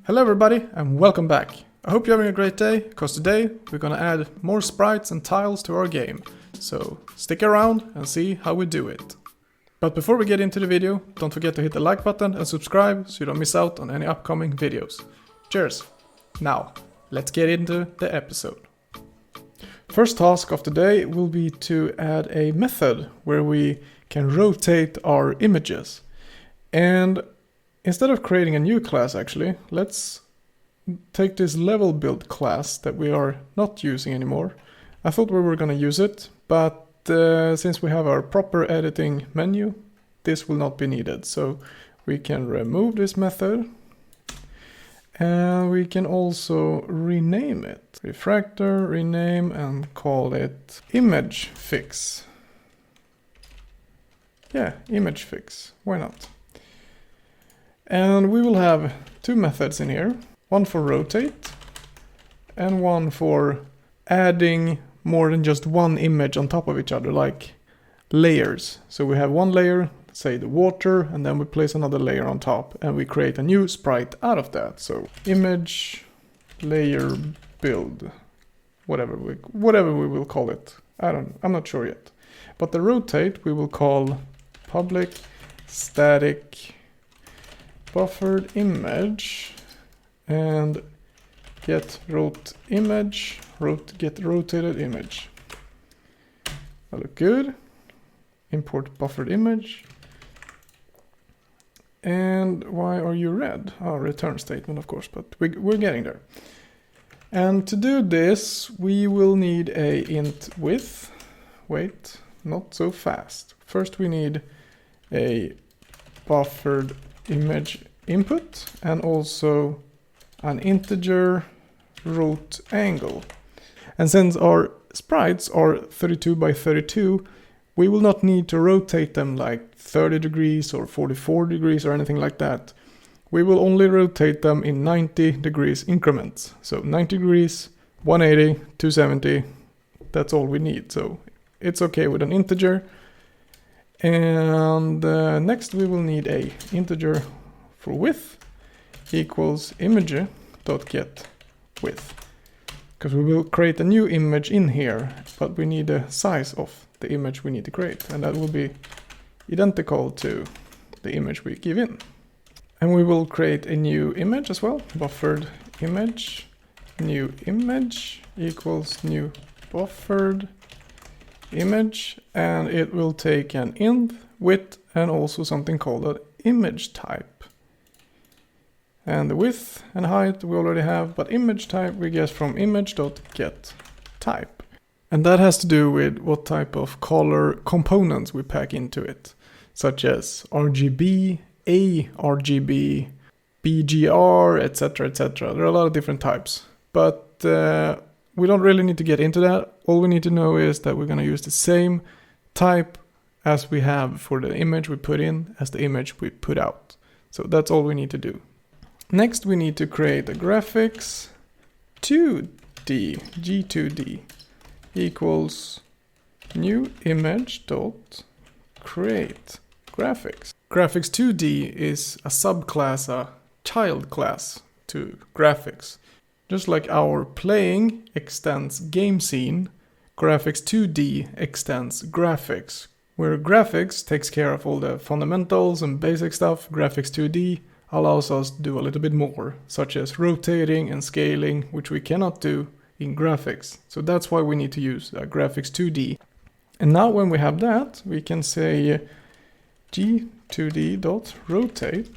Hello everybody and welcome back. I hope you're having a great day, because today we're gonna add more sprites and tiles to our game. So stick around and see how we do it. But before we get into the video, don't forget to hit the like button and subscribe so you don't miss out on any upcoming videos. Cheers! Now, let's get into the episode. First task of the day will be to add a method where we can rotate our images. And instead of creating a new class actually, let's take this level build class that we are not using anymore. I thought we were going to use it, but since we have our proper editing menu, this will not be needed. So we can remove this method and we can also rename it. Refactor, rename and call it ImgFix. Yeah, ImgFix, why not? And we will have two methods in here, one for rotate and one for adding more than just one image on top of each other, like layers. So we have one layer, say the water, and then we place another layer on top and we create a new sprite out of that. So image layer build, whatever we will call it. I'm not sure yet. But the rotate we will call public static buffered image and get rotated image. That look good. Import buffered image. And why are you red? Oh, return statement of course, but we're getting there. And to do this we will need a int width. Wait, not so fast. First we need a buffered image input and also an integer rot angle. And since our sprites are 32 by 32, we will not need to rotate them like 30 degrees or 44 degrees or anything like that. We will only rotate them in 90 degrees increments. So 90 degrees, 180, 270, that's all we need. So it's okay with an integer. And next we will need a integer for width equals image.getWidth, because we will create a new image in here, but we need the size of the image we need to create, and that will be identical to the image we give in. And we will create a new image as well, buffered image, new image equals new buffered image, and it will take an int width and also something called an image type. And the width and height we already have, but image type we get from image.getType. And that has to do with what type of color components we pack into it, such as RGB, ARGB, BGR, etc, etc. There are a lot of different types, but we don't really need to get into that. All we need to know is that we're going to use the same type as we have for the image we put in as the image we put out. So that's all we need to do. Next we need to create a graphics 2D, G2D equals new image dot create graphics. Graphics 2D is a subclass, a child class to graphics. Just like our playing extends game scene, graphics 2D extends graphics. Where graphics takes care of all the fundamentals and basic stuff, graphics 2D allows us to do a little bit more, such as rotating and scaling, which we cannot do in graphics. So that's why we need to use graphics 2D. And now when we have that, we can say g2d.rotate.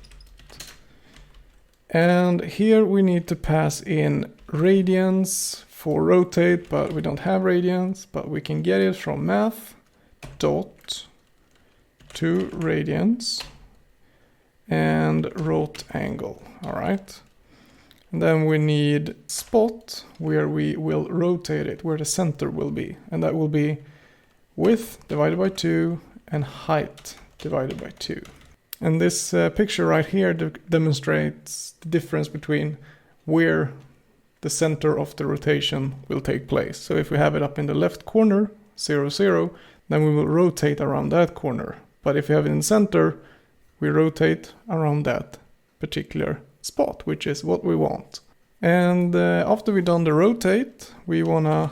And here we need to pass in radians for rotate, but we don't have radians, but we can get it from math.toRadians and rot angle. All right. And then we need spot where we will rotate it, where the center will be. And that will be width divided by 2 and height divided by 2. And this picture right here demonstrates the difference between where the center of the rotation will take place. So if we have it up in the left corner, 0, 0, then we will rotate around that corner. But if we have it in the center, we rotate around that particular spot, which is what we want. And after we've done the rotate, we want to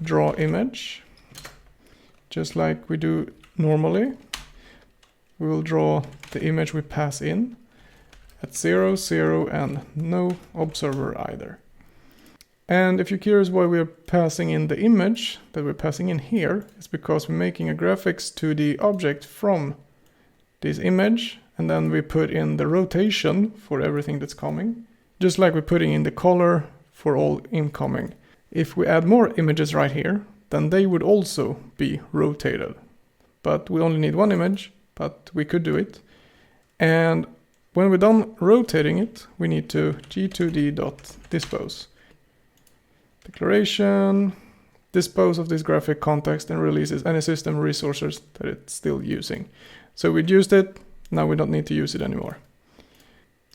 draw image, just like we do normally. We will draw the image we pass in at 0, 0, and no observer either. And if you're curious why we're passing in the image that we're passing in here, it's because we're making a graphics 2D object from this image, and then we put in the rotation for everything that's coming, just like we're putting in the color for all incoming. If we add more images right here, then they would also be rotated. But we only need one image, but we could do it. And when we're done rotating it, we need to g2d.dispose. Declaration, dispose of this graphic context and releases any system resources that it's still using. So we'd used it, now we don't need to use it anymore.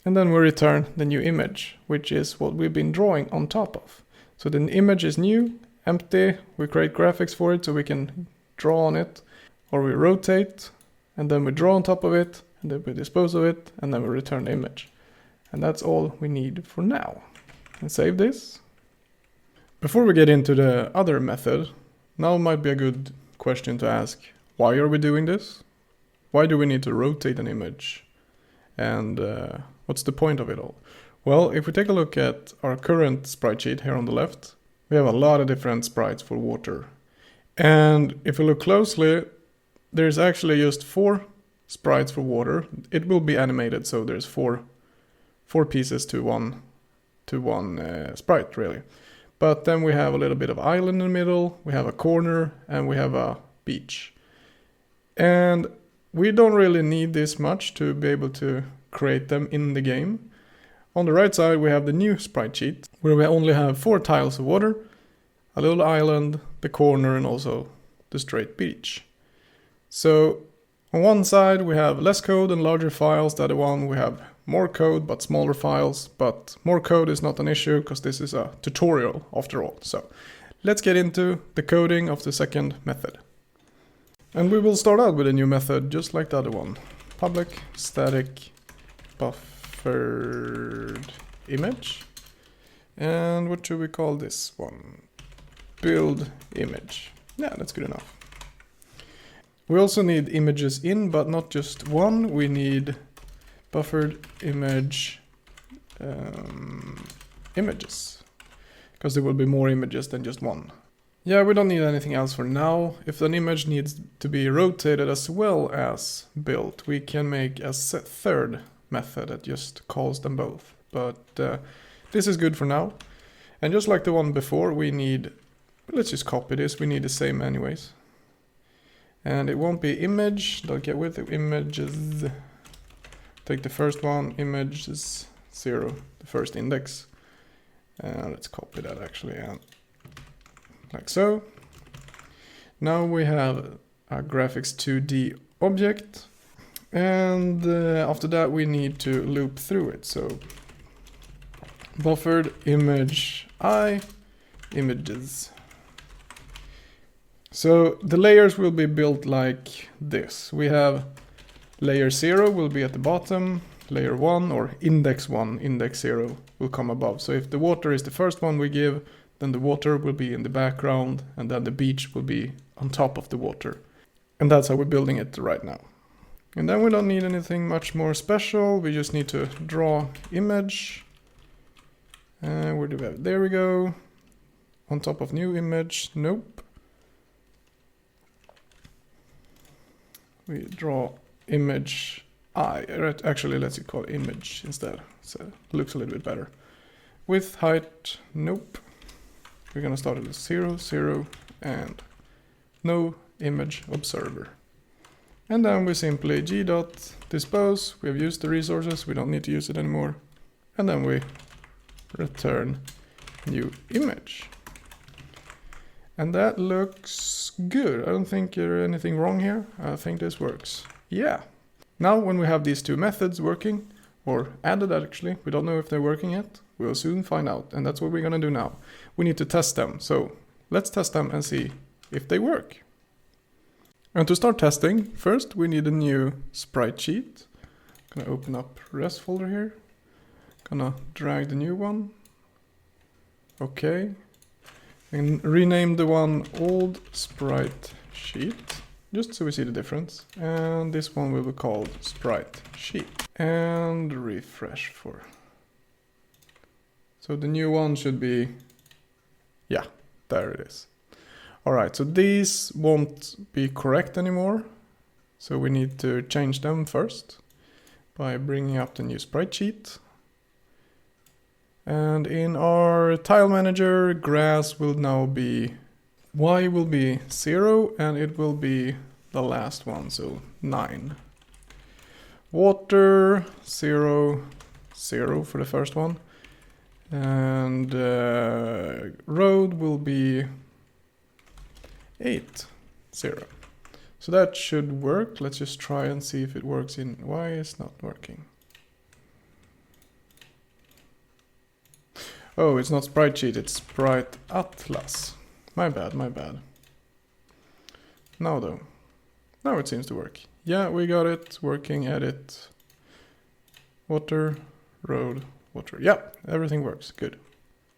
And then we return the new image, which is what we've been drawing on top of. So the image is new, empty, we create graphics for it so we can draw on it, or we rotate, and then we draw on top of it, and then we dispose of it, and then we return the image. And that's all we need for now. And save this. Before we get into the other method, now might be a good question to ask. Why are we doing this? Why do we need to rotate an image? And what's the point of it all? Well, if we take a look at our current sprite sheet here on the left, we have a lot of different sprites for water. And if we look closely, there's actually just 4 sprites for water. It will be animated, so there's four pieces to one sprite really. But then we have a little bit of island in the middle, we have a corner, and we have a beach. And we don't really need this much to be able to create them in the game. On the right side we have the new sprite sheet, where we only have 4 tiles of water, a little island, the corner, and also the straight beach. So on one side we have less code and larger files. The other one we have more code but smaller files. But more code is not an issue because this is a tutorial after all. So let's get into the coding of the second method. And we will start out with a new method just like the other one. Public static buffered image. And what should we call this one? BuildImage. Yeah, that's good enough. We also need images in, but not just one. We need buffered image images, because there will be more images than just one. Yeah, we don't need anything else for now. If an image needs to be rotated as well as built, we can make a third method that just calls them both. But this is good for now. And just like the one before, we need, let's just copy this, we need the same anyways. And it won't be image, don't get with it, images. Take the first one, image is 0, the first index. Let's copy that actually, like so. Now we have a graphics 2D object. And after that we need to loop through it. So buffered image I, images. So the layers will be built like this. We have layer 0 will be at the bottom, layer 1 or index 1, index 0 will come above. So if the water is the first one we give, then the water will be in the background and then the beach will be on top of the water. And that's how we're building it right now. And then we don't need anything much more special. We just need to draw image. Where do we have it? There we go. On top of new image, nope. We draw image I. Actually, let's call it image instead. So it looks a little bit better. Width, height, nope. We're gonna start at 0, 0, and no image observer. And then we simply g.dispose. We have used the resources, we don't need to use it anymore. And then we return new image. And that looks good. I don't think there's anything wrong here. I think this works. Yeah. Now when we have these two methods working, or added actually, we don't know if they're working yet. We'll soon find out, and that's what we're gonna do now. We need to test them. So let's test them and see if they work. And to start testing, first we need a new sprite sheet. I'm gonna open up res folder here. Gonna drag the new one. Okay. And rename the one old sprite sheet, just so we see the difference. And this one will be called sprite sheet. And refresh for. So the new one should be, yeah, there it is. All right, so these won't be correct anymore. So we need to change them first by bringing up the new sprite sheet. And in our tile manager, grass will now be, y will be 0 and it will be the last one, so 9. Water, 0, 0 for the first one. And road will be 8, 0. So that should work. Let's just try and see if it works in, why it's not working. Oh, it's not sprite sheet, it's spriteatlas. My bad, my bad. Now though. Now it seems to work. Yeah, we got it. Working, edit. Water, road, water. Yeah, everything works. Good.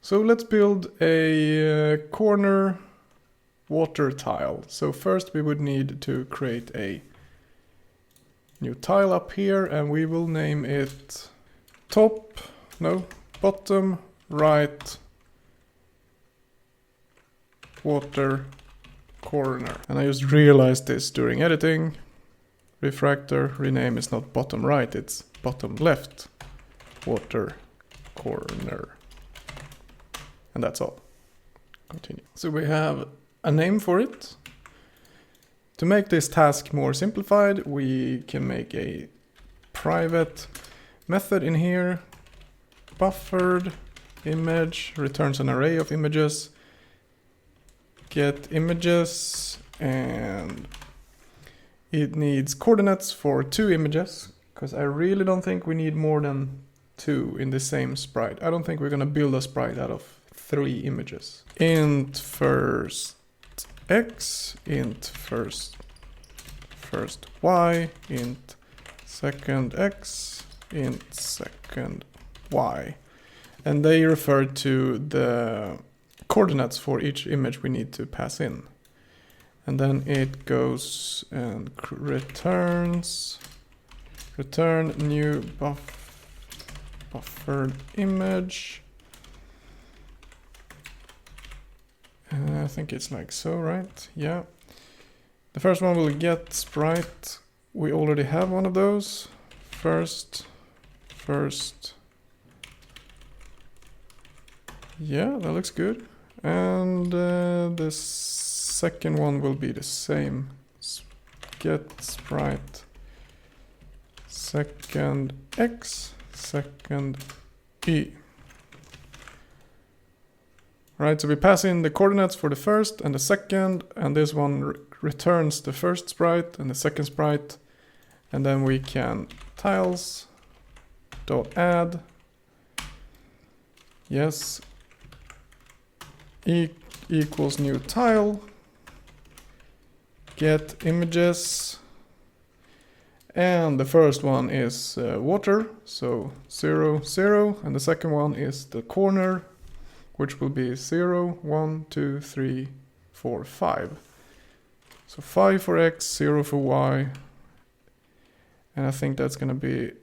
So let's build a corner water tile. So first we would need to create a new tile up here and we will name it bottom right water corner. And I just realized this during editing. Refractor rename is not bottom right, it's bottom left water corner. And that's all. Continue. So we have a name for it. To make this task more simplified, we can make a private method in here. Buffered image returns an array of images. Get images, and it needs coordinates for 2 images, because I really don't think we need more than 2 in the same sprite. I don't think we're gonna build a sprite out of 3 images. Int first x, int first y, int second x, int second y. And they refer to the coordinates for each image we need to pass in. And then it goes and return new buffered image. I think it's like so, right? Yeah. The first one will get sprite. We already have one of those. First. Yeah, that looks good. And the second one will be the same. Get sprite second x, second y. Right, so we pass in the coordinates for the first and the second, and this one returns the first sprite and the second sprite, and then we can tiles.add, yes, equals new tile, get images, and the first one is water, so 0, 0, and the second one is the corner, which will be 0, 1, 2, 3, 4, 5. So 5 for x, 0 for y, and I think that's gonna be,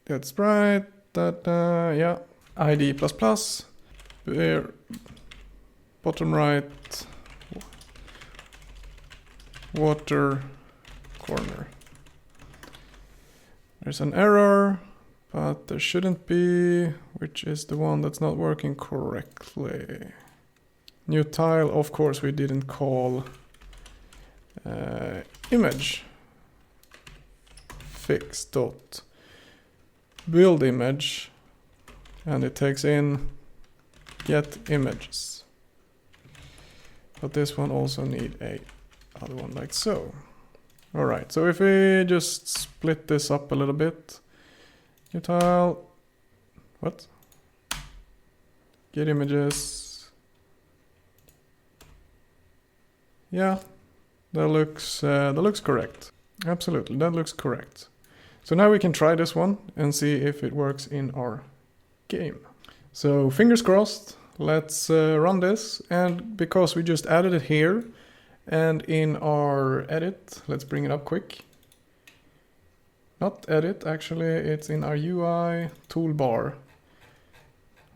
that's right, yeah, id++, bottom right, water corner. There's an error, but there shouldn't be, which is the one that's not working correctly. New tile, of course we didn't call ImgFix dot BuildImage, and it takes in get images. But this one also need a other one like so. All right, so if we just split this up a little bit, new tile, what? Get images. Yeah, that looks correct. Absolutely, that looks correct. So now we can try this one and see if it works in our game. So fingers crossed, let's run this. And because we just added it here and in our edit, let's bring it up quick. Not edit, actually, it's in our UI toolbar.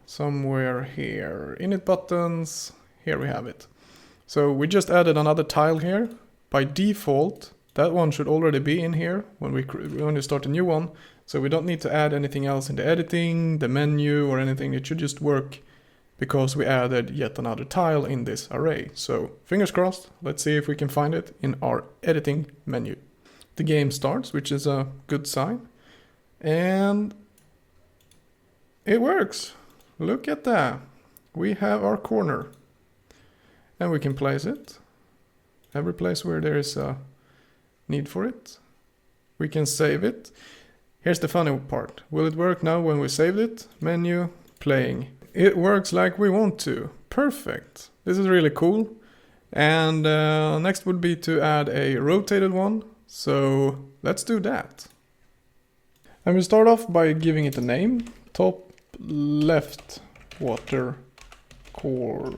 Somewhere here. Init buttons, here we have it. So we just added another tile here. By default, that one should already be in here when we start a new one. So we don't need to add anything else in the editing, the menu or anything. It should just work because we added yet another tile in this array. So fingers crossed, let's see if we can find it in our editing menu. The game starts, which is a good sign. And it works. Look at that. We have our corner. And we can place it every place where there is a need for it. We can save it. Here's the funny part. Will it work now when we saved it? Menu, playing. It works like we want to. Perfect. This is really cool. And next would be to add a rotated one. So let's do that. And we start off by giving it a name. Top left water corner.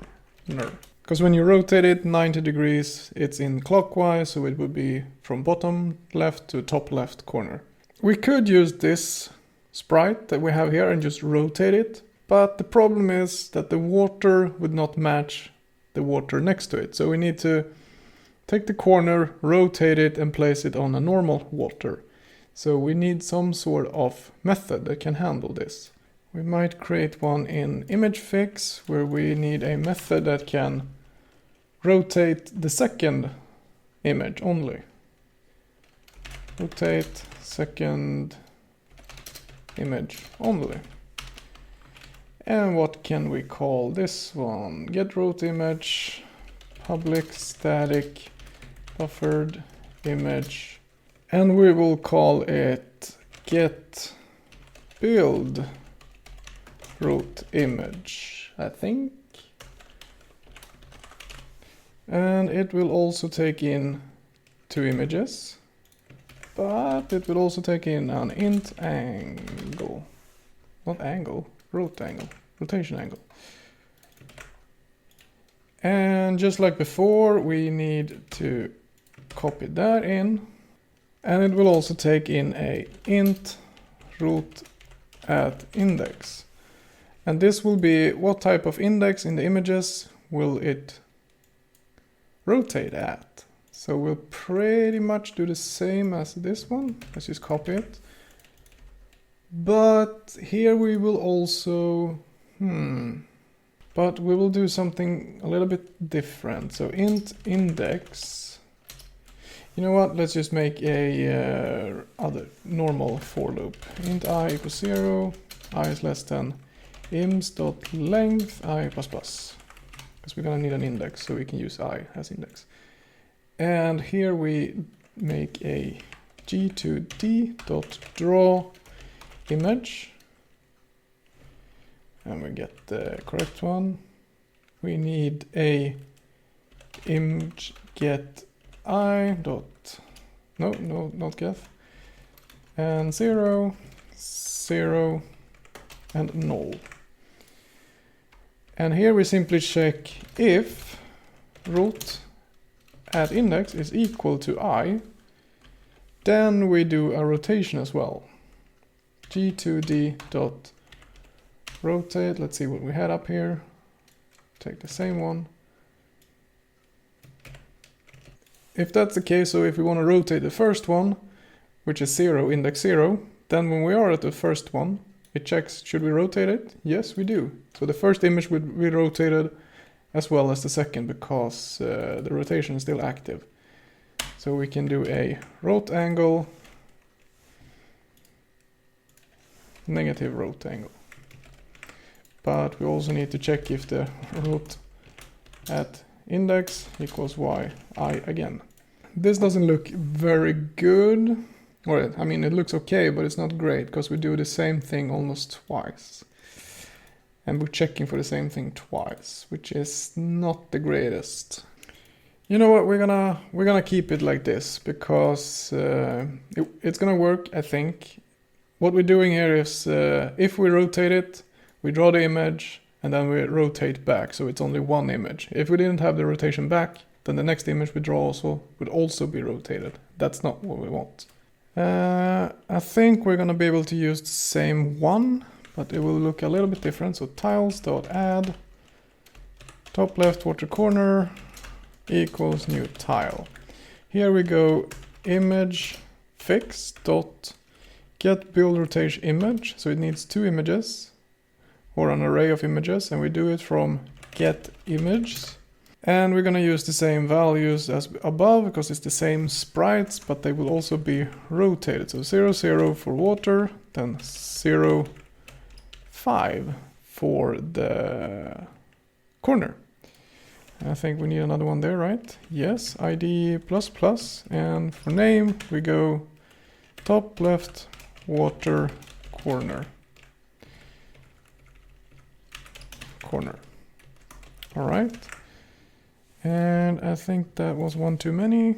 Because when you rotate it 90 degrees, it's in clockwise, so it would be from bottom left to top left corner. We could use this sprite that we have here and just rotate it, but the problem is that the water would not match the water next to it. So we need to take the corner, rotate it, and place it on a normal water. So we need some sort of method that can handle this. We might create one in ImgFix where we need a method that can rotate the second image only. Rotate second image only. And what can we call this one? Get rote image, public static buffered image. And we will call it get build rote image, I think. And it will also take in 2 images, but it will also take in an int angle, not angle, rotation angle. And just like before, we need to copy that in, and it will also take in a int root at index. And this will be what type of index in the images will it rotate at. So we'll pretty much do the same as this one. Let's just copy it. But here we will also, but we will do something a little bit different. So int index. You know what? Let's just make a other normal for loop. Int I equals 0, I is less than ims.length I plus plus. Because we're gonna need an index, so we can use I as index. And here we make a g2d.draw image. And we get the correct one. We need a img get I dot, no, not get, and 0, 0, and null. And here we simply check if root at index is equal to I, then we do a rotation as well. g2d dot rotate, let's see what we had up here. Take the same one. If that's the case, so if we want to rotate the first one, which is 0, index 0, then when we are at the first one, it checks, should we rotate it? Yes, we do. So the first image would be rotated as well as the second because the rotation is still active. So we can do a rot angle, negative rot angle. But we also need to check if the rot at index equals y, I again. This doesn't look very good. Or, I mean, it looks okay, but it's not great because we do the same thing almost twice. And we're checking for the same thing twice, which is not the greatest. You know what, we're gonna keep it like this because it's gonna work, I think. What we're doing here is if we rotate it, we draw the image, and then we rotate back, so it's only one image. If we didn't have the rotation back, then the next image we draw would also be rotated. That's not what we want. I think we're gonna be able to use the same one, but it will look a little bit different. So tiles.add top left water corner equals new tile. Here we go ImgFix dot get build rotation image. So it needs two images or an array of images, and we do it from get images. And we're gonna use the same values as above because it's the same sprites, but they will also be rotated. So 0, 0 for water, then 0, 5 for the corner. I think we need another one there, right? Yes, ID ++, and for name we go top left water corner. All right. And I think that was one too many.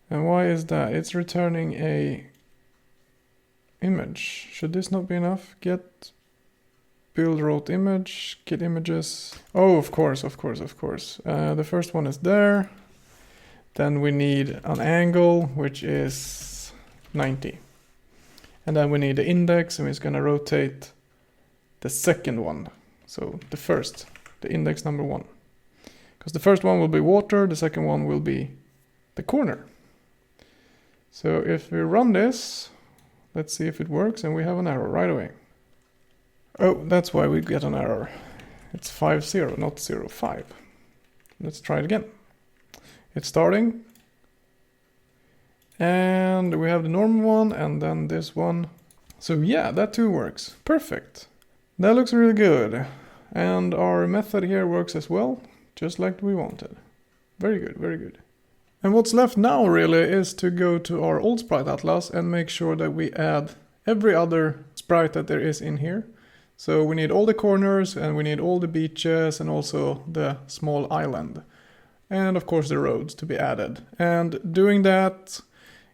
And why is that? It's returning a image. Should this not be enough? Get build rote image, get images. Oh, of course. The first one is there. Then we need an angle, which is 90. And then we need the index, and it's gonna rotate the second one. So the index number 1. Because the first one will be water, the second one will be the corner. So if we run this, let's see if it works, and we have an error right away. Oh, that's why we get an error. It's 5-0, not 0-5. Let's try it again. It's starting. And we have the normal one, and then this one. So yeah, that too works. Perfect. That looks really good. And our method here works as well, just like we wanted. Very good, very good. And what's left now really is to go to our old sprite atlas and make sure that we add every other sprite that there is in here. So we need all the corners, and we need all the beaches, and also the small island. And of course the roads to be added. And doing that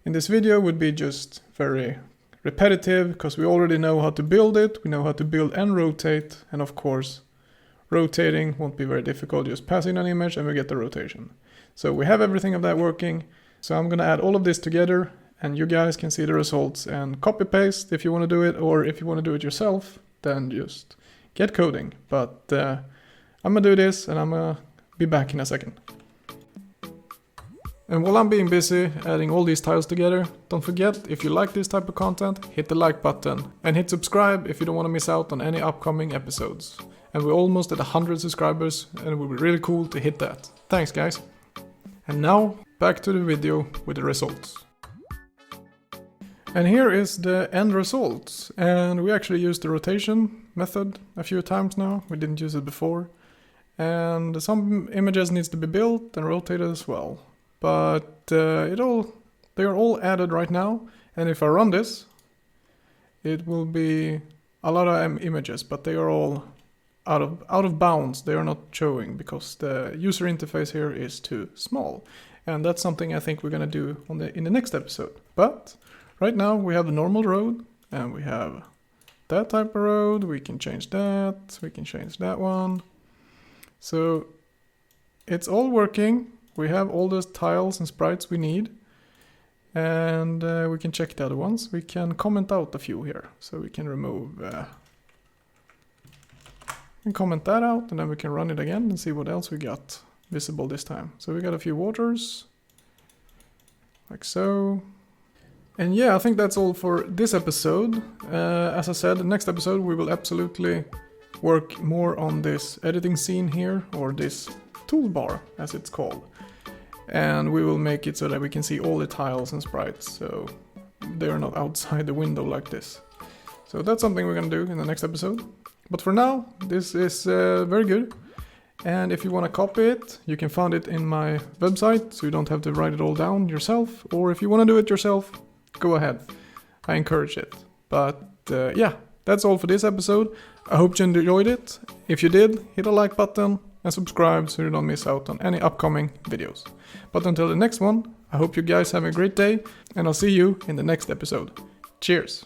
in this video would be just very repetitive, because we already know how to build it, we know how to build and rotate, and of course rotating won't be very difficult, just pass in an image and we get the rotation. So we have everything of that working. So I'm gonna add all of this together, and you guys can see the results and copy paste if you want to do it, or if you want to do it yourself, then just get coding. But I'm gonna do this, and I'm gonna be back in a second. And while I'm being busy adding all these tiles together, don't forget, if you like this type of content, hit the like button and hit subscribe if you don't want to miss out on any upcoming episodes. And we're almost at 100 subscribers, and it would be really cool to hit that. Thanks guys. And now back to the video with the results. And here is the end results. And we actually used the rotation method a few times now. We didn't use it before. And some images needs to be built and rotated as well. But they are all added right now, and if I run this, it will be a lot of images, but they are all out of bounds. They are not showing because the user interface here is too small, and that's something I think we're gonna do in the next episode. But right now we have the normal road, and we have that type of road. We can change that. We can change that one. So it's all working. We have all those tiles and sprites we need, and we can check the other ones. We can comment out a few here, so we can remove and comment that out, and then we can run it again and see what else we got visible this time. So we got a few waters, like so. And yeah, I think that's all for this episode. As I said, the next episode we will absolutely work more on this editing scene here, or this toolbar as it's called. And we will make it so that we can see all the tiles and sprites, so they are not outside the window like this. So that's something we're gonna do in the next episode. But for now, this is very good. And if you want to copy it, you can find it in my website, so you don't have to write it all down yourself. Or if you want to do it yourself, go ahead. I encourage it. But yeah, that's all for this episode. I hope you enjoyed it. If you did, hit a like button and subscribe so you don't miss out on any upcoming videos. But until the next one, I hope you guys have a great day, and I'll see you in the next episode. Cheers!